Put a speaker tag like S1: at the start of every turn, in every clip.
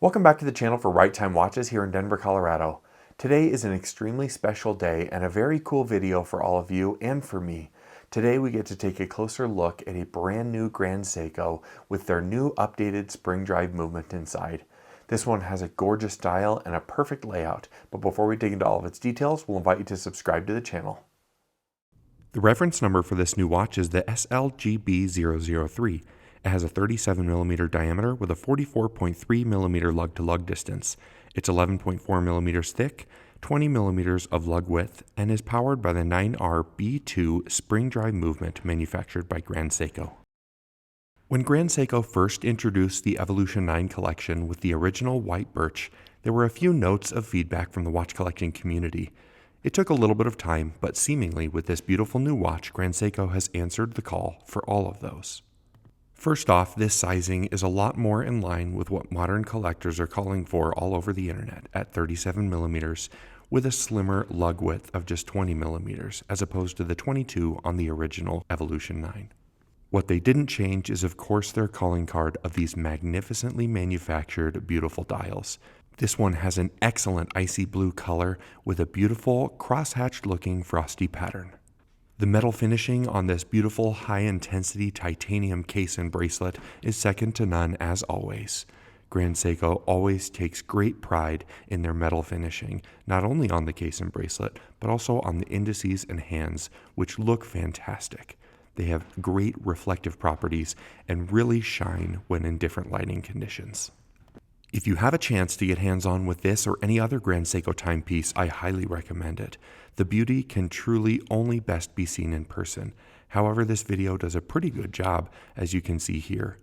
S1: Welcome back to the channel for Right Time Watches here in Denver, Colorado. Today is an extremely special day and a very cool video for all of you and for me. Today we get to take a closer look at a brand new Grand Seiko with their new updated spring drive movement inside. This one has a gorgeous style and a perfect layout, but before we dig into all of its details, we'll invite you to subscribe to the channel. The reference number for this new watch is the SLGB003. It has a 37mm diameter with a 44.3mm lug-to-lug distance. It's 11.4mm thick, 20mm of lug width, and is powered by the 9R-B2 spring drive movement manufactured by Grand Seiko. When Grand Seiko first introduced the Evolution 9 collection with the original white birch, there were a few notes of feedback from the watch collecting community. It took a little bit of time, but seemingly with this beautiful new watch, Grand Seiko has answered the call for all of those. First off, this sizing is a lot more in line with what modern collectors are calling for all over the internet at 37mm with a slimmer lug width of just 20mm as opposed to the 22 on the original Evolution 9. What they didn't change is of course their calling card of these magnificently manufactured beautiful dials. This one has an excellent icy blue color with a beautiful crosshatched looking frosty pattern. The metal finishing on this beautiful high-intensity titanium case and bracelet is second to none as always. Grand Seiko always takes great pride in their metal finishing, not only on the case and bracelet, but also on the indices and hands, which look fantastic. They have great reflective properties and really shine when in different lighting conditions. If you have a chance to get hands-on with this or any other Grand Seiko timepiece, I highly recommend it. The beauty can truly only best be seen in person. However, this video does a pretty good job, as you can see here.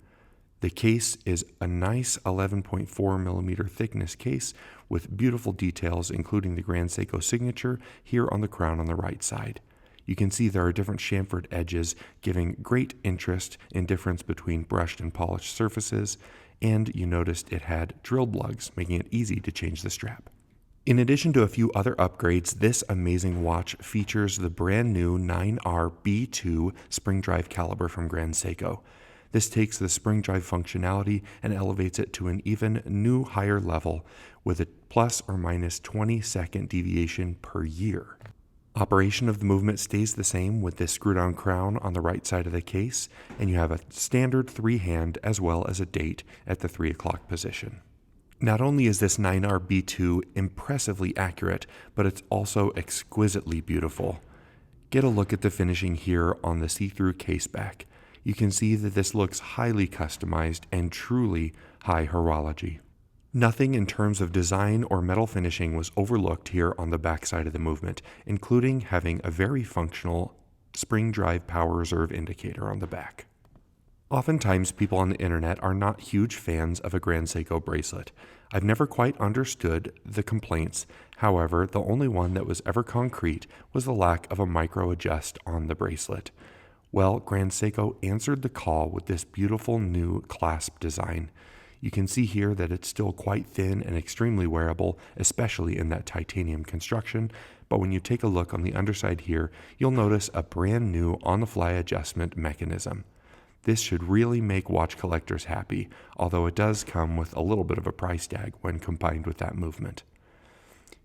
S1: The case is a nice 11.4mm thickness case with beautiful details, including the Grand Seiko signature here on the crown on the right side. You can see there are different chamfered edges, giving great interest in difference between brushed and polished surfaces, and you noticed it had drilled lugs, making it easy to change the strap. In addition to a few other upgrades, this amazing watch features the brand new 9R-B2 spring drive caliber from Grand Seiko. This takes the spring drive functionality and elevates it to an even new higher level with a plus or minus 20-second deviation per year. Operation of the movement stays the same with this screw-down crown on the right side of the case, and you have a standard 3-hand as well as a date at the 3 o'clock position. Not only is this 9R-B2 impressively accurate, but it's also exquisitely beautiful. Get a look at the finishing here on the see-through case back. You can see that this looks highly customized and truly high horology. Nothing in terms of design or metal finishing was overlooked here on the back side of the movement, including having a very functional spring drive power reserve indicator on the back. Oftentimes, people on the internet are not huge fans of a Grand Seiko bracelet. I've never quite understood the complaints. However, the only one that was ever concrete was the lack of a micro adjust on the bracelet. Well, Grand Seiko answered the call with this beautiful new clasp design. You can see here that it's still quite thin and extremely wearable, especially in that titanium construction, but when you take a look on the underside here, you'll notice a brand new on-the-fly adjustment mechanism. This should really make watch collectors happy, although it does come with a little bit of a price tag when combined with that movement.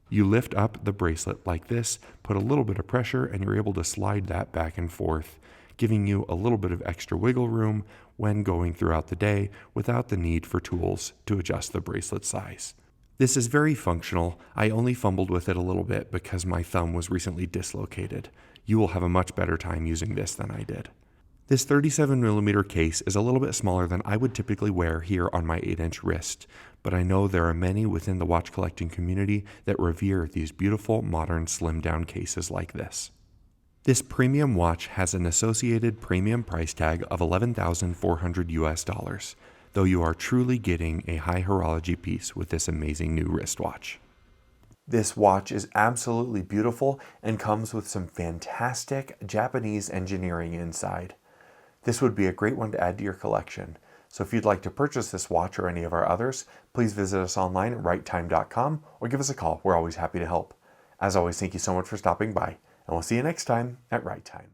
S1: You lift up the bracelet like this, put a little bit of pressure, and you're able to slide that back and forth, giving you a little bit of extra wiggle room when going throughout the day without the need for tools to adjust the bracelet size. This is very functional. I only fumbled with it a little bit because my thumb was recently dislocated. You will have a much better time using this than I did. This 37mm case is a little bit smaller than I would typically wear here on my 8-inch wrist, but I know there are many within the watch collecting community that revere these beautiful modern slimmed down cases like this. This premium watch has an associated premium price tag of $11,400 US, though you are truly getting a high horology piece with this amazing new wristwatch. This watch is absolutely beautiful and comes with some fantastic Japanese engineering inside. This would be a great one to add to your collection. So if you'd like to purchase this watch or any of our others, please visit us online at righttime.com or give us a call. We're always happy to help. As always, thank you so much for stopping by, and we'll see you next time at Right Time.